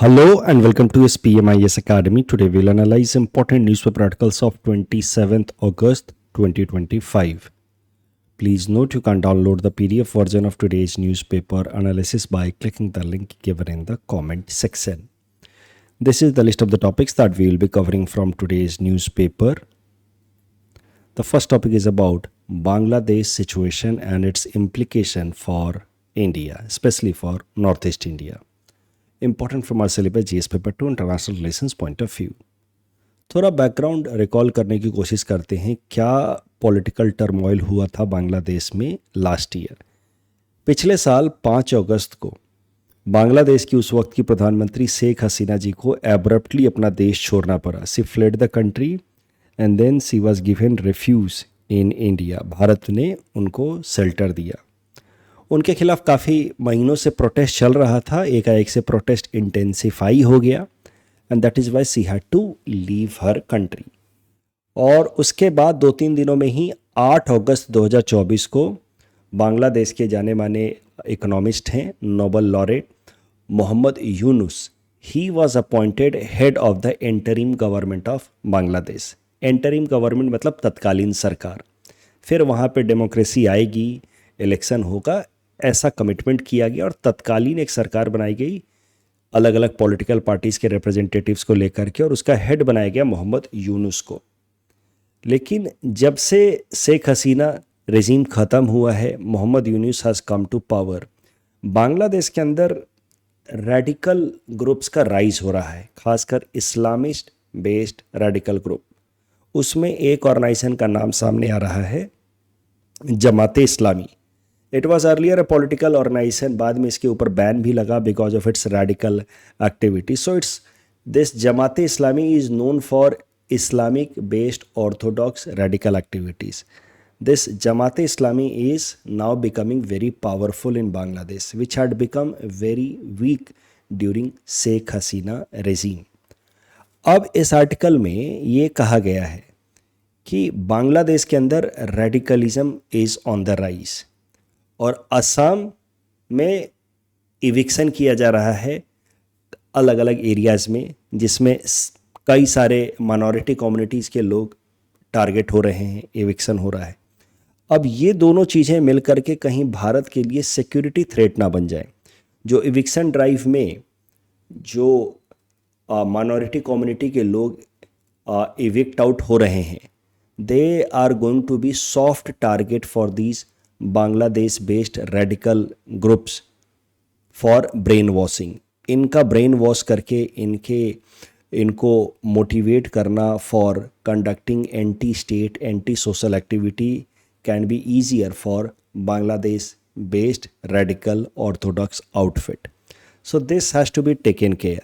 Hello and welcome to SPMIS Academy. Today we'll analyze important newspaper articles of 27th August 2025. Please note you can download the PDF version of today's newspaper analysis by clicking the link given in the comment section. This is the list of the topics that we will be covering from today's newspaper. The first topic is about Bangladesh situation and its implication for India, especially for Northeast India. Important from our syllabus GS paper 2 international relations point of view. थोड़ा background recall करने की कोशिश करते हैं. क्या political turmoil हुआ था बांग्लादेश में लास्ट ईयर. पिछले साल 5 अगस्त को बांग्लादेश की उस वक्त की प्रधानमंत्री शेख हसीना जी को एब्रप्टली अपना देश छोड़ना पड़ा. She fled the country and then she was given refuge in India. Bharat ने उनको शेल्टर दिया. उनके खिलाफ काफ़ी महीनों से प्रोटेस्ट चल रहा था. एकाएक से प्रोटेस्ट इंटेंसिफाई हो गया and that is why she had to leave her country. और उसके बाद 2-3 दिनों में ही 8 अगस्त 2024 को बांग्लादेश के जाने माने इकोनॉमिस्ट हैं, Nobel laureate Mohammed Yunus, he was appointed head of the interim government of Bangladesh. Interim government मतलब तत्कालीन सरकार. फिर वहाँ पे डेमोक्रेसी आएगी, इलेक्शन होगा, ऐसा कमिटमेंट किया गया और तत्कालीन एक सरकार बनाई गई अलग अलग पॉलिटिकल पार्टीज़ के रिप्रेजेंटेटिव्स को लेकर के, और उसका हेड बनाया गया मोहम्मद यूनुस को. लेकिन जब से शेख हसीना रेजीम ख़त्म हुआ है, Mohammed Yunus has come to power. Bangladesh के अंदर रेडिकल ग्रुप्स का राइज हो रहा है, खासकर इस्लामिस्ट बेस्ड रेडिकल ग्रुप. उसमें एक ऑर्गेनाइजेशन का नाम सामने आ रहा है, जमाते Islami. It was earlier a political organisation. बाद में इसके ऊपर बैन भी लगा because of its radical activity. So its this Jamaat-e Islami is known for Islamic based orthodox radical activities. This Jamaat-e Islami is now becoming very powerful in Bangladesh, which had become very weak during Sheikh Hasina regime. अब इस article में ये कहा गया है कि बांग्लादेश के अंदर radicalism is on the rise और असम में इविक्शन किया जा रहा है अलग अलग एरियाज़ में, जिसमें कई सारे माइनॉरिटी कम्युनिटीज़ के लोग टारगेट हो रहे हैं, इविक्शन हो रहा है. अब ये दोनों चीज़ें मिलकर के कहीं भारत के लिए सिक्योरिटी थ्रेट ना बन जाए. जो इविक्शन ड्राइव में जो माइनॉरिटी कम्युनिटी के लोग इविक्ट आउट हो रहे हैं, they are going to be soft target for these Bangladesh based radical groups for brain washing. इनका ब्रेन वॉश करके इनको मोटिवेट करना for conducting anti state anti social activity can be easier for Bangladesh based radical orthodox outfit. So this has to be taken care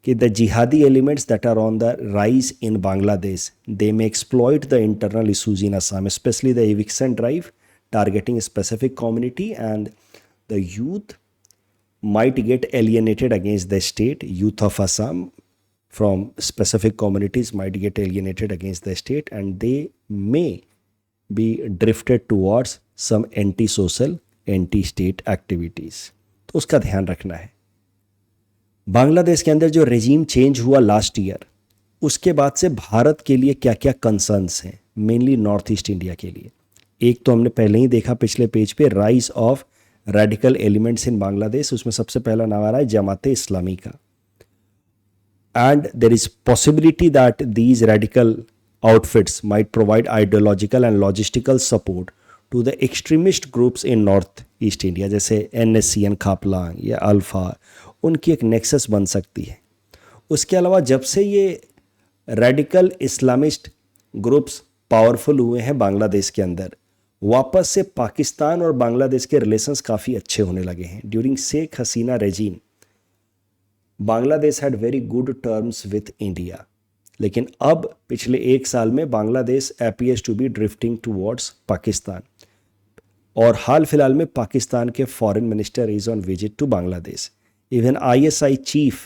कि the jihadi elements that are on the rise in Bangladesh, they may exploit the internal issues in Assam, especially the eviction drive targeting a specific community, and the youth might get alienated against the state. Youth of Assam from specific communities might get alienated against the state and they may be drifted towards some anti-social, anti-state activities. तो उसका ध्यान रखना है. बांग्लादेश के अंदर जो regime change हुआ last year, उसके बाद से भारत के लिए क्या क्या कंसर्न्स हैं, मेनली नॉर्थ ईस्ट इंडिया के लिए. एक तो हमने पहले ही देखा पिछले पेज पे, rise of radical elements in Bangladesh. उसमें सबसे पहला नाम आ रहा है जमाते इस्लामी का. And there is possibility that these radical outfits might provide ideological and logistical support to the extremist groups in north east India, जैसे NSCN खापलांग या अल्फा. उनकी एक नेक्सस बन सकती है. उसके अलावा जब से ये रेडिकल इस्लामिस्ट ग्रुप्स पावरफुल हुए हैं बांग्लादेश के अंदर, वापस से पाकिस्तान और बांग्लादेश के रिलेशंस काफ़ी अच्छे होने लगे हैं. During Sheikh Hasina regime Bangladesh had very good terms with India, लेकिन अब पिछले 1 साल में Bangladesh appears to be drifting towards Pakistan. और हाल फिलहाल में पाकिस्तान के foreign minister is on visit to Bangladesh. Even ISI chief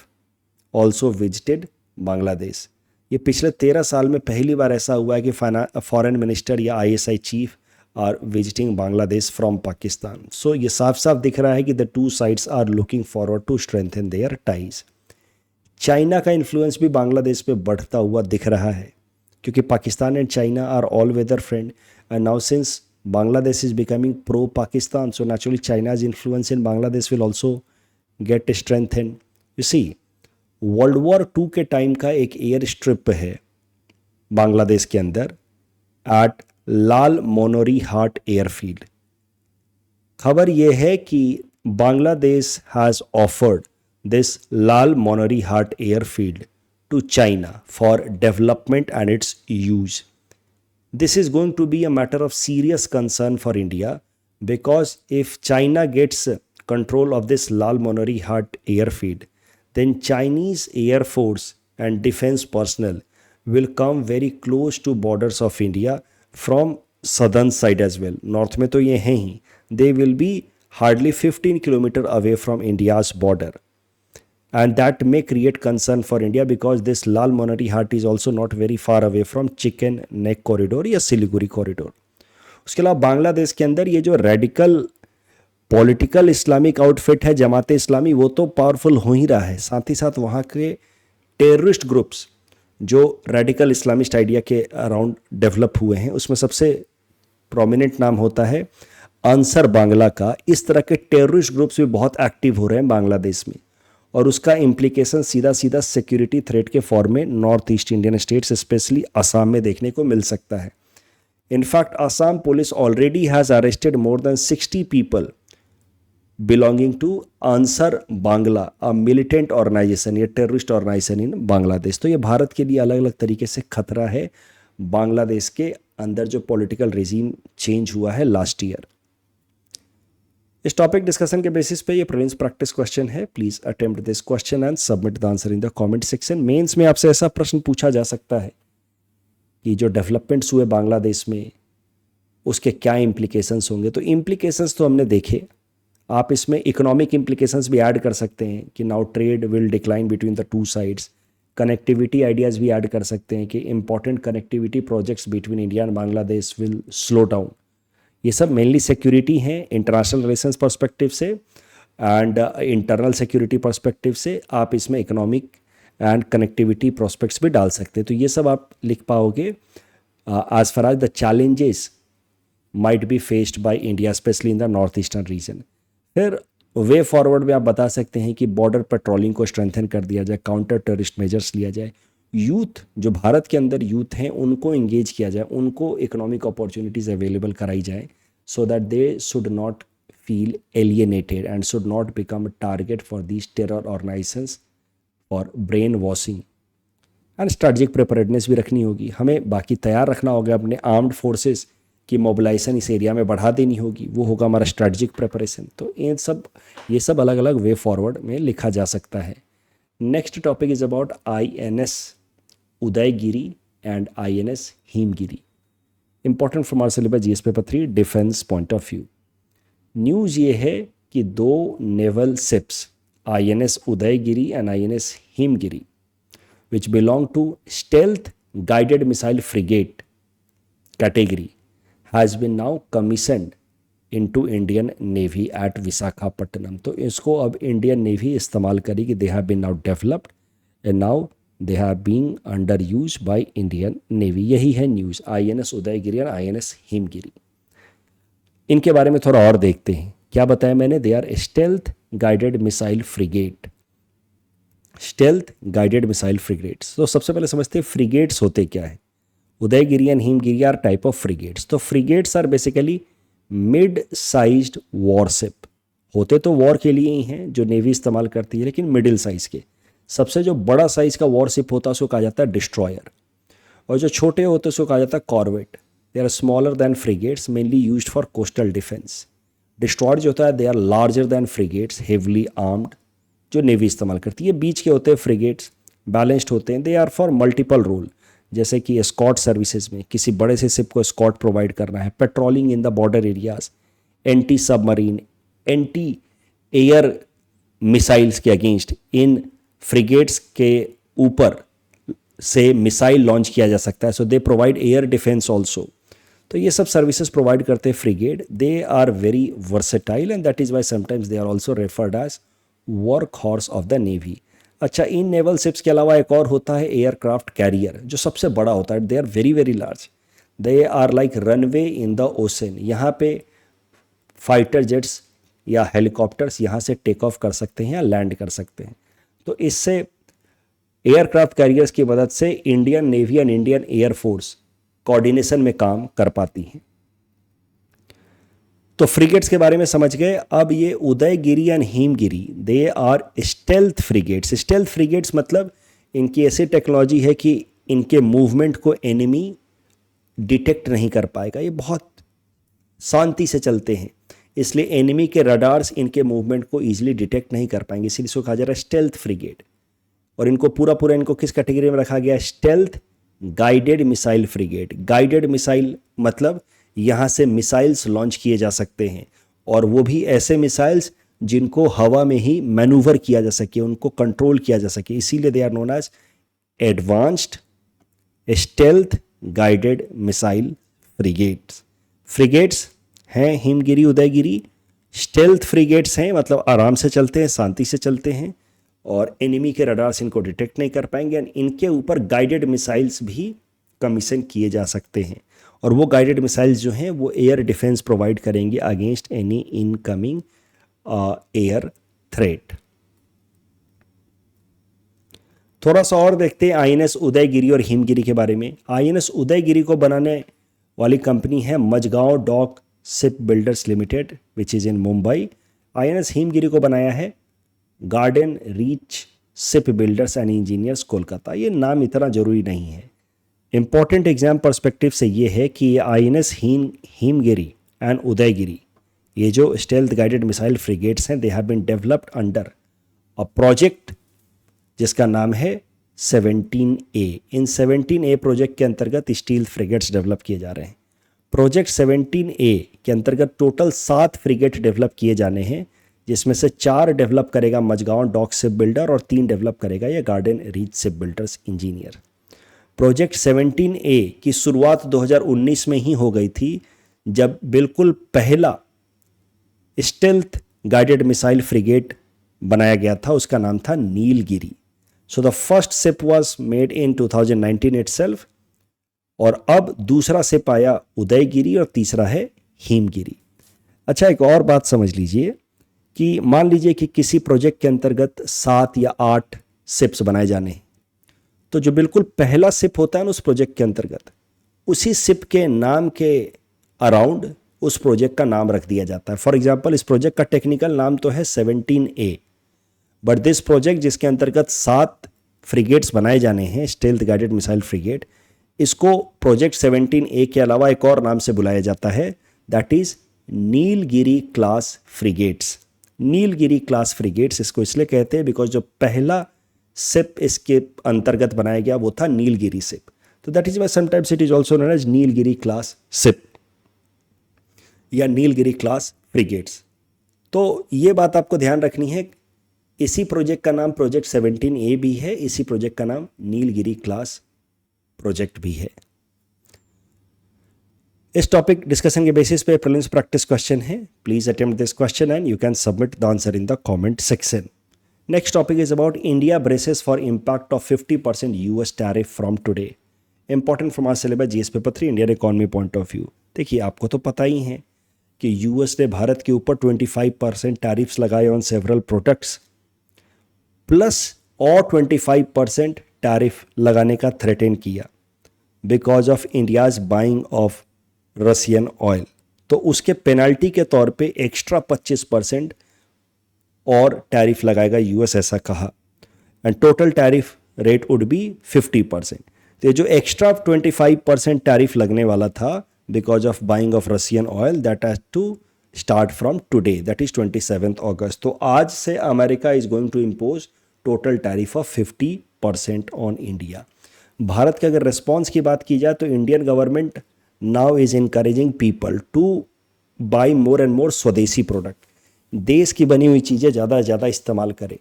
also visited Bangladesh. ये पिछले 13 साल में पहली बार ऐसा हुआ है कि फॉरेन मिनिस्टर या ISI chief are visiting Bangladesh from Pakistan. So ये साफ साफ दिख रहा है कि the two sides are looking forward to strengthen their ties. China का इन्फ्लुएंस भी बांग्लादेश पे बढ़ता हुआ दिख रहा है, क्योंकि Pakistan and China are all weather friend, and now since Bangladesh is becoming pro Pakistan, so naturally China's influence in Bangladesh will also get strengthened. You see, world war 2 के टाइम का एक एयर स्ट्रिप है बांग्लादेश के अंदर eight लाल मोनोरी हाट airfield. खबर यह है कि Bangladesh has offered this Lalmonirhat airfield to China for development and its use. This is going to be a matter of serious concern for India, because if China gets control of this Lal Monori Hat airfield, then Chinese Air Force and defense personnel will come very close to borders of India from southern side as well. North में तो ये हैं ही, they will be hardly 15 kilometer away from India's border. And that may create concern for India, because this Lal Monori Hat is also not very far away from Chicken Neck Corridor या Siliguri corridor. उसके अलावा बांग्लादेश के अंदर ये जो radical political Islamic outfit है जमात इस्लामी, वो तो पावरफुल हो ही रहा है, साथ ही साथ वहाँ के टेररिस्ट ग्रुप्स जो रेडिकल इस्लामिस्ट आइडिया के अराउंड डेवलप हुए हैं, उसमें सबसे प्रोमिनेंट नाम होता है आंसर बांग्ला का। इस तरह के टेररिस्ट ग्रुप्स भी बहुत एक्टिव हो रहे हैं बांग्लादेश में, और उसका इम्प्लीकेशन सीधा सीधा सिक्योरिटी थ्रेट के फॉर्म में north east Indian states specially Assam में देखने को मिल सकता है। In fact Assam police already has arrested more than 60 people belonging to Ansar Bangla, a militant organisation या टेररिस्ट ऑर्गेनाइजेशन इन बांग्लादेश। तो ये भारत के लिए अलग अलग तरीके से खतरा है, बांग्लादेश के अंदर जो पॉलिटिकल रेजीम चेंज हुआ है लास्ट ईयर। इस टॉपिक डिस्कशन के बेसिस पे ये प्रीलिम्स प्रैक्टिस क्वेश्चन है। Please attempt this question and submit the answer in the comment section. Mains में आपसे ऐसा प्रश्न पूछा जा सकता है कि जो डेवलपमेंट्स हुए बांग्लादेश में उसके क्या इम्प्लीकेशंस होंगे। तो इम्प्लीकेशंस तो हमने देखे, आप इसमें इकोनॉमिक इम्प्लीकेशंस भी ऐड कर सकते हैं कि now trade will decline between the two sides. Connectivity ideas भी ऐड कर सकते हैं कि important connectivity projects between India and Bangladesh will slow down. ये सब मेनली सिक्योरिटी हैं इंटरनेशनल रिलेशंस पर्सपेक्टिव से एंड इंटरनल सिक्योरिटी पर्सपेक्टिव से। आप इसमें इकोनॉमिक एंड कनेक्टिविटी प्रोस्पेक्ट्स भी डाल सकते हैं। तो ये सब आप लिख पाओगे as far as the challenges might be faced by India specially in the north eastern region. फिर वे फॉरवर्ड में आप बता सकते हैं कि बॉर्डर पेट्रोलिंग को स्ट्रेंथन कर दिया जाए, काउंटर टेररिस्ट मेजर्स लिया जाए, यूथ जो भारत के अंदर यूथ हैं उनको इंगेज किया जाए, उनको इकोनॉमिक अपॉर्चुनिटीज़ अवेलेबल कराई जाए, so that they should not feel alienated and should not become target for these terror organisations और brain washing. And strategic preparedness भी रखनी होगी, हमें बाकी तैयार रखना होगा अपने आर्म्ड फोर्सेस की मोबिलाइजेशन इस एरिया में बढ़ा देनी होगी, वो होगा हमारा स्ट्रेटजिक प्रिपरेशन। तो ये सब अलग अलग वे फॉरवर्ड में लिखा जा सकता है। Next topic is about INS Udaygiri and INS Himgiri. Important from our syllabus GS paper 3 defence point of view. News ये है कि 2 naval ships INS Udaygiri and INS Himgiri which belong to stealth guided missile frigate category has been now commissioned into Indian Navy at Visakhapatnam. तो इसको अब Indian navy इस्तेमाल करेगी। They have been now developed and now they have been under use by Indian navy. यही है news INS Udayagiri और INS Himgiri. इनके बारे में थोड़ा और देखते हैं। क्या बताया मैंने? They are stealth guided missile frigate. Stealth guided missile frigates. तो सबसे पहले समझते हैं फ्रिगेट्स होते क्या है। Udaygiri and Himgiri are type of frigates. तो frigates are basically mid sized warship. होते तो वॉर के लिए ही हैं जो नेवी इस्तेमाल करती है, लेकिन मिडिल साइज़ के। सबसे जो बड़ा साइज़ का वॉरशिप होता है उसको कहा जाता है डिस्ट्रॉयर, और जो छोटे होते हैं उसको कहा जाता है corvette. They are smaller than frigates, mainly used for coastal defence. Destroyer जो होता है they are larger than frigates, heavily armed, जो नेवी इस्तेमाल करती है। बीच के होते हैं फ्रिगेट्स, बैलेंस्ड होते हैं। They are for multiple role, जैसे कि एस्कॉर्ट सर्विसेज में किसी बड़े से शिप को एस्कॉर्ट प्रोवाइड करना है, patrolling in the border areas, anti submarine, anti air missiles के अगेंस्ट इन फ्रिगेट्स के ऊपर से मिसाइल लॉन्च किया जा सकता है। So they provide air defence also. तो ये सब सर्विसेज प्रोवाइड करते हैं frigate. They are very versatile and that is why sometimes they are also referred as work horse of the navy. अच्छा, इन नेवल शिप्स के अलावा एक और होता है एयरक्राफ्ट कैरियर, जो सबसे बड़ा होता है। They are very very large, they are like runway in the ocean. यहाँ पे फाइटर जेट्स या हेलीकॉप्टर्स यहाँ से टेक ऑफ कर सकते हैं या लैंड कर सकते हैं। तो इससे एयरक्राफ्ट कैरियर्स की मदद से Indian navy and Indian air force coordination में काम कर पाती हैं। तो फ्रिगेट्स के बारे में समझ गए। अब ये Udaygiri and Himgiri, they are stealth frigates. Stealth frigates मतलब इनकी ऐसी टेक्नोलॉजी है कि इनके मूवमेंट को एनिमी डिटेक्ट नहीं कर पाएगा। ये बहुत शांति से चलते हैं, इसलिए एनिमी के रडार्स इनके मूवमेंट को ईजिली डिटेक्ट नहीं कर पाएंगे, इसीलिए इसको कहा जा रहा है स्टेल्थ फ्रिगेट। और इनको पूरा इनको किस कैटेगरी में रखा गया है? Stealth guided missile frigate. Guided missile मतलब यहाँ से मिसाइल्स लॉन्च किए जा सकते हैं, और वो भी ऐसे मिसाइल्स जिनको हवा में ही मैनूवर किया जा सके, उनको कंट्रोल किया जा सके, इसीलिए they are known as advanced stealth guided missile frigates. Frigates हैं हिमगिरी उदयगिरी, स्टेल्थ फ्रिगेट्स हैं मतलब आराम से चलते हैं, शांति से चलते हैं, और एनिमी के रडार्स इनको डिटेक्ट नहीं कर पाएंगे। एंड इनके ऊपर गाइडेड मिसाइल्स भी कमीशन किए जा सकते हैं, और वो गाइडेड मिसाइल्स जो हैं वो एयर डिफेंस प्रोवाइड करेंगे against any incoming air threat. थोड़ा सा और देखते हैं आईएनएस उदयगिरी और हिमगिरी के बारे में। आईएनएस उदयगिरी को बनाने वाली कंपनी है Mazagon dock ship builders limited which is in Mumbai. INS Himgiri को बनाया है garden reach ship builders and engineers Kolkata. ये नाम इतना ज़रूरी नहीं है, इंपॉर्टेंट एग्जाम पर्सपेक्टिव से ये है कि ये आईएनएस हिमगिरी एंड उदयगिरी, ये जो स्टेल्थ गाइडेड मिसाइल फ्रिगेट्स हैं, they have been developed under a project जिसका नाम है 17A। इन 17A प्रोजेक्ट के अंतर्गत स्टील फ्रिगेट्स डेवलप किए जा रहे हैं। प्रोजेक्ट 17A के अंतर्गत टोटल 7 फ्रिगेट डेवलप किए जाने हैं, जिसमें से 4 डेवलप करेगा मझगांव डॉक शिप बिल्डर और 3 डेवलप करेगा ये garden reach ship builders engineer. Project 17A की शुरुआत 2019 में ही हो गई थी, जब बिल्कुल पहला स्टेल्थ गाइडेड मिसाइल फ्रिगेट बनाया गया था, उसका नाम था Nilgiri. So the first ship was made in 2019 itself, और अब दूसरा शिप आया उदयगिरी और तीसरा है हिमगिरी। अच्छा, एक और बात समझ लीजिए कि मान लीजिए कि किसी प्रोजेक्ट के अंतर्गत 7 या 8 शिप्स बनाए जाने हैं, तो जो बिल्कुल पहला शिप होता है ना उस प्रोजेक्ट के अंतर्गत, उसी शिप के नाम के अराउंड उस प्रोजेक्ट का नाम रख दिया जाता है। फॉर एग्जांपल, इस प्रोजेक्ट का टेक्निकल नाम तो है 17A, बट दिस प्रोजेक्ट जिसके अंतर्गत 7 फ्रिगेट्स बनाए जाने हैं स्टेल्थ गाइडेड मिसाइल फ्रिगेट, इसको प्रोजेक्ट 17A के अलावा एक और नाम से बुलाया जाता है, that is Nilgiri class frigates. Nilgiri class frigates इसको इसलिए कहते हैं बिकॉज जो पहला शिप इसके अंतर्गत बनाया गया वो था नीलगिरी शिप। तो that is why sometimes it is also known as Nilgiri class ship या नीलगिरी क्लास फ्रिगेट्स। तो ये बात आपको ध्यान रखनी है, इसी प्रोजेक्ट का नाम प्रोजेक्ट 17A भी है, इसी प्रोजेक्ट का नाम नीलगिरी क्लास प्रोजेक्ट भी है। इस टॉपिक डिस्कशन के बेसिस पे प्रीलिम्स प्रैक्टिस क्वेश्चन है। Please attempt this question and you can submit the answer in the comment section. Next topic is about India braces for impact of 50% US tariff from today. Important from our syllabus GS paper 3 Indian economy point of view. देखिए, आपको तो पता ही है कि US ने भारत के ऊपर 25% tariffs लगाए ऑन सेवरल प्रोडक्ट्स, प्लस और 25% टैरिफ लगाने का थ्रेटन किया because of India's buying of Russian oil. तो उसके पेनल्टी के तौर पे एक्स्ट्रा 25% और टैरिफ लगाएगा यूएस, ऐसा कहा, and total tariff rate would be 50%। तो ये जो एक्स्ट्रा 25% टैरिफ लगने वाला था because of buying of Russian oil, that has to start from today, that is 27 अगस्त। तो आज से America is going to impose total tariff of 50% on India. Bharat के अगर रिस्पॉन्स की बात की जाए तो Indian government now is encouraging people to buy more and more swadeshi product. देश की बनी हुई चीज़ें ज़्यादा से ज़्यादा इस्तेमाल करें।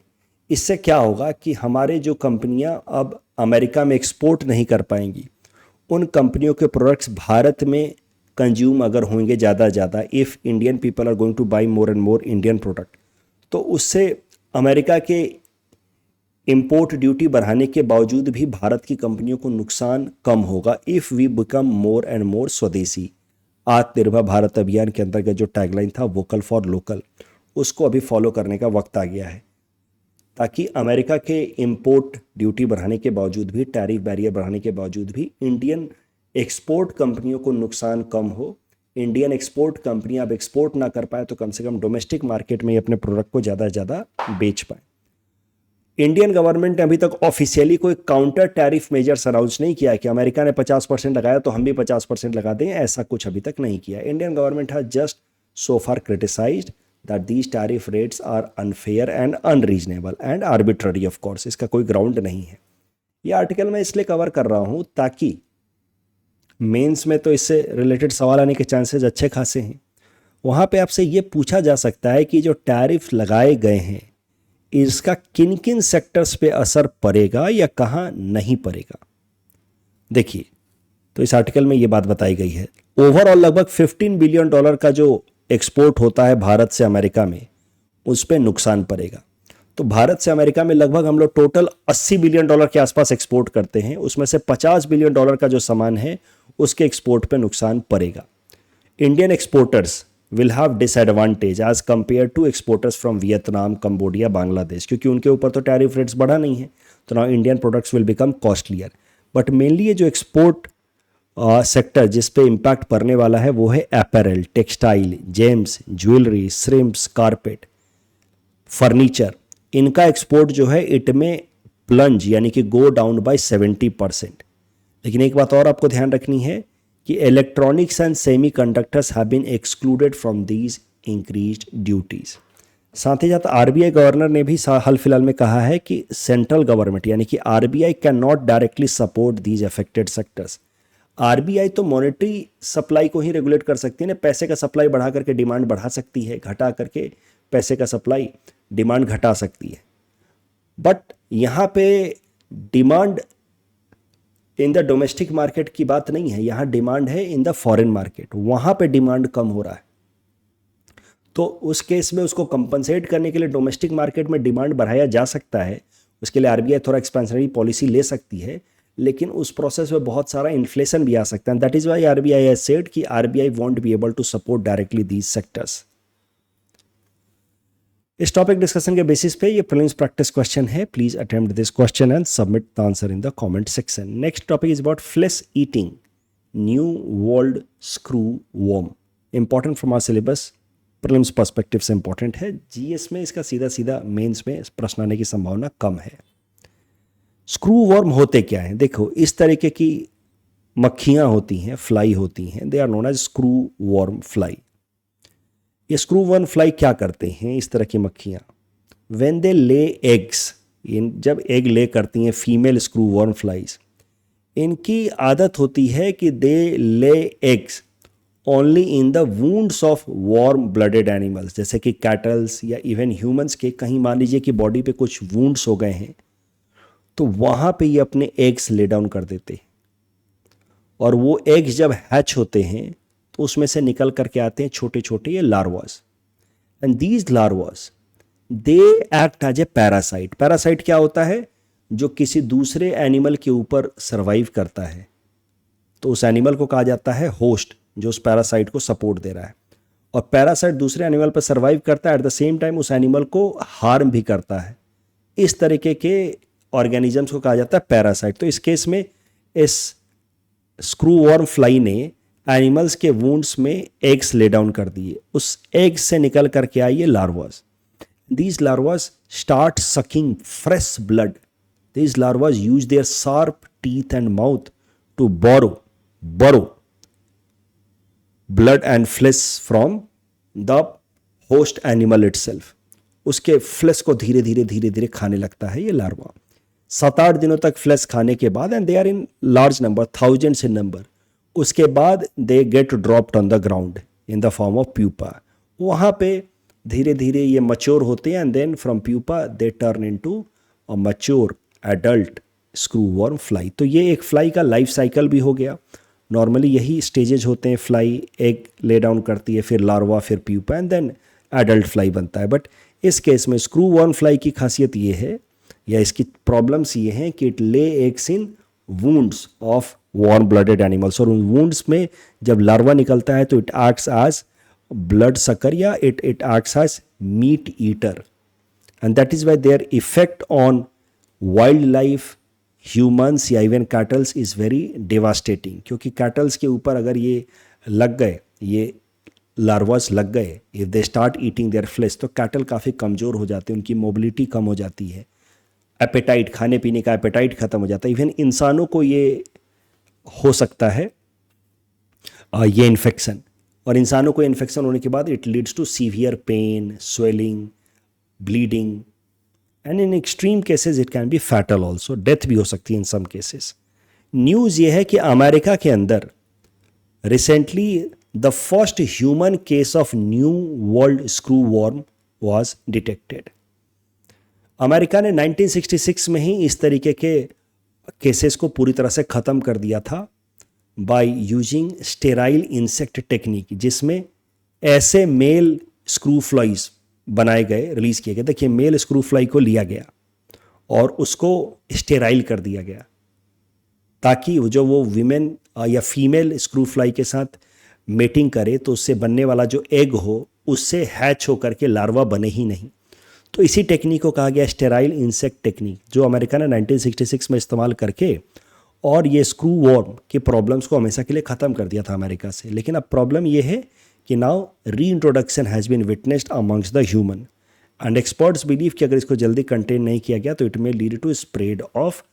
इससे क्या होगा कि हमारे जो कंपनियां अब अमेरिका में एक्सपोर्ट नहीं कर पाएंगी, उन कंपनियों के प्रोडक्ट्स भारत में कंज्यूम अगर होंगे ज़्यादा ज़्यादा, if Indian people are going to buy more and more Indian product, तो उससे अमेरिका के इंपोर्ट ड्यूटी बढ़ाने के बावजूद भी भारत की कंपनियों को नुकसान कम होगा if we become more and more swadeshi. Atmanirbhar Bharat अभियान के अंतर्गत जो टैगलाइन था वोकल फॉर लोकल, उसको अभी फॉलो करने का वक्त आ गया है, ताकि अमेरिका के इंपोर्ट ड्यूटी बढ़ाने के बावजूद भी, टैरिफ बैरियर बढ़ाने के बावजूद भी इंडियन एक्सपोर्ट कंपनियों को नुकसान कम हो। इंडियन एक्सपोर्ट कंपनियां अब एक्सपोर्ट ना कर पाए तो कम से कम डोमेस्टिक मार्केट में ही अपने प्रोडक्ट को ज़्यादा से ज़्यादा बेच पाए। इंडियन गवर्नमेंट ने अभी तक ऑफिशियली कोई काउंटर टैरिफ मेजर्स अनाउंस नहीं किया कि अमेरिका ने 50% लगाया तो हम भी 50% लगा दें, ऐसा कुछ अभी तक नहीं किया। Indian government has just so far criticised that these tariff rates are unfair and unreasonable and arbitrary. Of course इसका कोई ग्राउंड नहीं है। ये आर्टिकल मैं इसलिए कवर कर रहा हूँ ताकि मेंस में तो इससे रिलेटेड सवाल आने के चांसेस अच्छे खासे हैं। वहाँ पे आपसे ये पूछा जा सकता है कि जो टैरिफ लगाए गए हैं इसका किन किन सेक्टर्स पे असर पड़ेगा या कहाँ नहीं पड़ेगा। देखिए, तो इस आर्टिकल में ये बात बताई गई है, ओवरऑल लगभग $15 बिलियन का जो एक्सपोर्ट होता है भारत से अमेरिका में, उस पर नुकसान पड़ेगा। तो भारत से अमेरिका में लगभग हम लोग टोटल $80 बिलियन के आसपास एक्सपोर्ट करते हैं, उसमें से $50 बिलियन का जो सामान है उसके एक्सपोर्ट पे नुकसान पड़ेगा। Indian exporters will have disadvantage as compared to exporters from Vietnam, Cambodia, Bangladesh, क्योंकि उनके ऊपर तो टैरिफ रेट्स बढ़ा नहीं है, तो now Indian products will become costlier. But mainly ये जो एक्सपोर्ट सेक्टर जिस पे इम्पैक्ट पड़ने वाला है वो है apparel, textile, James, jewellery, shrimps, carpet, furniture. इनका एक्सपोर्ट जो है इट में प्लंज यानी कि गो डाउन बाय 70%। लेकिन एक बात और आपको ध्यान रखनी है कि electronics and semiconductors have been excluded from these increased duties. साथ ही साथ आरबीआई गवर्नर ने भी हाल फिलहाल में कहा है कि सेंट्रल गवर्नमेंट यानी कि RBI can not directly support these affected sectors. RBI तो मॉनेटरी सप्लाई को ही रेगुलेट कर सकती है ना, पैसे का सप्लाई बढ़ा करके डिमांड बढ़ा सकती है, घटा करके पैसे का सप्लाई डिमांड घटा सकती है। बट यहाँ पे demand in the domestic market की बात नहीं है, यहाँ डिमांड है इन द फॉरेन मार्केट, वहाँ पे डिमांड कम हो रहा है। तो उस केस में उसको कंपनसेट करने के लिए डोमेस्टिक मार्केट में डिमांड बढ़ाया जा सकता है, उसके लिए आरबीआई थोड़ा एक्सपेंशनरी पॉलिसी ले सकती है, लेकिन उस प्रोसेस में बहुत सारा इन्फ्लेशन भी आ सकता है। That is why RBI has said कि RBI won't be able to support directly these sectors. इस टॉपिक डिस्कशन के बेसिस पे ये प्रीलिम्स प्रैक्टिस क्वेश्चन है। Please attempt this question and submit the answer in the comment section. Next topic is about flesh eating new world screw worm. Important from our syllabus, prelims perspective से important है। GS में इसका सीधा सीधा mains में प्रश्न आने की संभावना कम है। स्क्रू वर्म होते क्या हैं? देखो, इस तरीके की मक्खियाँ होती हैं, फ्लाई होती हैं, they are known as screwworm fly. ये स्क्रू वर्म फ्लाई क्या करते हैं? इस तरह की मक्खियाँ व्हेन दे ले एग्स, जब एग ले करती हैं फीमेल स्क्रू वर्म फ्लाइज, इनकी आदत होती है कि they lay eggs only in the wounds of warm blooded animals, जैसे कि कैटल्स या इवन ह्यूमंस के कहीं मान लीजिए कि बॉडी पे कुछ वुंड्स हो गए हैं, तो वहाँ पे ये अपने एग्स ले डाउन कर देते हैं। और वो एग्स जब हैच होते हैं तो उसमें से निकल करके आते हैं छोटे छोटे ये larvas, and these larvas they act as a parasite. Parasite क्या होता है? जो किसी दूसरे एनिमल के ऊपर सर्वाइव करता है, तो उस एनिमल को कहा जाता है होस्ट, जो उस पैरासाइट को सपोर्ट दे रहा है। और पैरासाइट दूसरे एनिमल पर सर्वाइव करता है, एट द सेम टाइम उस एनिमल को हार्म भी करता है। इस तरीके के ऑर्गेनिजम्स को कहा जाता है पैरासाइट। तो इस केस में इस स्क्रू वर्म फ्लाई ने एनिमल्स के वुंड्स में एग्स ले डाउन कर दिए, उस एग्स से निकल करके आई ये larvas. These larvas start sucking fresh blood. These larvas use their sharp teeth and mouth to burrow blood and flesh from the host animal itself. उसके फ्लेश को धीरे धीरे खाने लगता है ये लार्वा। 7-8 दिनों तक फ्लेश खाने के बाद, and they are in large number, thousands in number, उसके बाद they get dropped on the ground in the form of pupa. वहाँ पे धीरे धीरे ये मच्योर होते हैं, and then from pupa they turn into a mature adult screwworm fly. तो ये एक फ्लाई का लाइफ साइकिल भी हो गया। नॉर्मली यही स्टेजेज होते हैं, फ्लाई एग ले डाउन करती है, फिर लार्वा, फिर pupa, and then adult fly बनता है। बट इस केस में स्क्रू वर्म फ्लाई की खासियत ये है या इसकी प्रॉब्लम्स ये हैं कि it lay eggs in wounds of warm blooded animals, और उन वुंड्स में जब लार्वा निकलता है तो it acts as blood sucker या it acts as meat eater, and that is why their effect on wild life, humans या even cattles is very devastating, क्योंकि कैटल्स के ऊपर अगर ये लग गए, ये लार्वास लग गए, if they start eating their flesh, तो कैटल काफ़ी कमज़ोर हो जाते हैं, उनकी मोबिलिटी कम हो जाती है, एपेटाइट, खाने पीने का एपेटाइट ख़त्म हो जाता है। इवन इंसानों को ये हो सकता है ये इन्फेक्शन, और इंसानों को इन्फेक्शन होने के बाद it leads to severe pain, swelling, bleeding, and in extreme cases it can be fatal also, death भी हो सकती है इन सम केसेस। न्यूज़ ये है कि अमेरिका के अंदर recently the first human case of new world screwworm was detected. America ने 1966 में ही इस तरीके के केसेस को पूरी तरह से ख़त्म कर दिया था by using sterile insect technique, जिसमें ऐसे मेल स्क्रू फ्लाइज बनाए गए, रिलीज़ किए गए। देखिए, मेल स्क्रू फ्लाई को लिया गया और उसको स्टेराइल कर दिया गया ताकि जो वो विमेन या फीमेल स्क्रू फ्लाई के साथ मेटिंग करे तो उससे बनने वाला जो एग हो उससे हैच होकर के लार्वा बने ही नहीं। तो इसी टेक्निक को कहा गया स्टेराइल इंसेक्ट टेक्निक, जो अमेरिका ने 1966 में इस्तेमाल करके और ये स्क्रू वॉर्म के प्रॉब्लम्स को हमेशा के लिए ख़त्म कर दिया था अमेरिका से। लेकिन अब प्रॉब्लम ये है कि now reintroduction has been witnessed amongst the human, and experts believe कि अगर इसको जल्दी कंटेन नहीं किया गया तो it may lead to spread of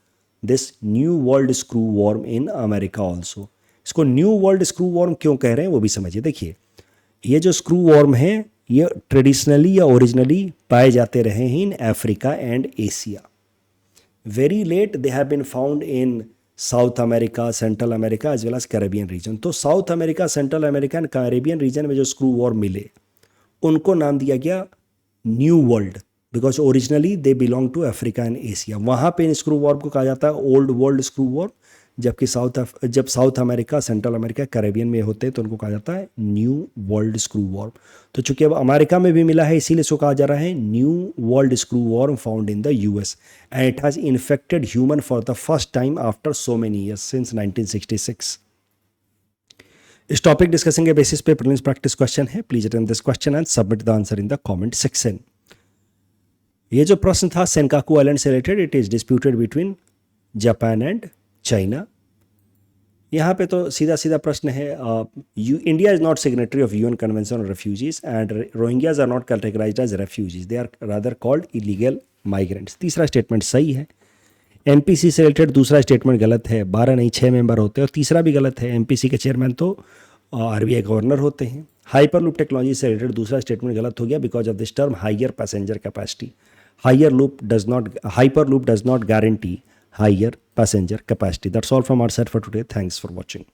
this new world screwworm in America also. इसको न्यू वर्ल्ड स्क्रू वॉर्म क्यों कह रहे हैं वो भी समझिए। देखिए, ये जो स्क्रू वॉर्म है ये ट्रेडिशनली या ओरिजिनली पाए जाते रहे हैं in Africa and Asia. Very late they have been found in South America, Central America as well as Caribbean region. तो South America, Central America and Caribbean region में जो स्क्रू वॉर्म मिले उनको नाम दिया गया new world, because originally they belong to Africa and Asia. वहाँ पे इन स्क्रू वॉर्म को कहा जाता है ओल्ड वर्ल्ड स्क्रू वॉर्म, जबकि जब south America, Central America, Caribbean में होते हैं तो उनको कहा जाता है न्यू वर्ल्ड स्क्रू वॉर्म। तो चूंकि अब अमेरिका में भी मिला है इसीलिए इसको कहा जा रहा है new world screwworm found in the US, and it has infected human for the first time after so many years since 1966। इस टॉपिक डिस्कसिंग के बेसिस पे प्रीलिम्स प्रैक्टिस क्वेश्चन है। Please attend this question and submit the answer in the comment section. ये जो प्रश्न था Senkaku island से related, it is disputed between Japan and China. यहाँ पे तो सीधा सीधा प्रश्न है, India is not signatory of UN convention on refugees and Rohingyas are not categorised as refugees, they are rather called illegal migrants. तीसरा statement सही है। एमपीसी से रिलेटेड दूसरा स्टेटमेंट गलत है, 12 नहीं 6 मेंबर होते हैं, और तीसरा भी गलत है, एमपीसी के चेयरमैन तो आरबीआई गवर्नर होते हैं। हाइपरलूप टेक्नोलॉजी से रिलेटेड दूसरा स्टेटमेंट गलत हो गया because of this term higher passenger capacity. Hyperloop does not guarantee higher passenger capacity. That's all from our side for today. Thanks for watching.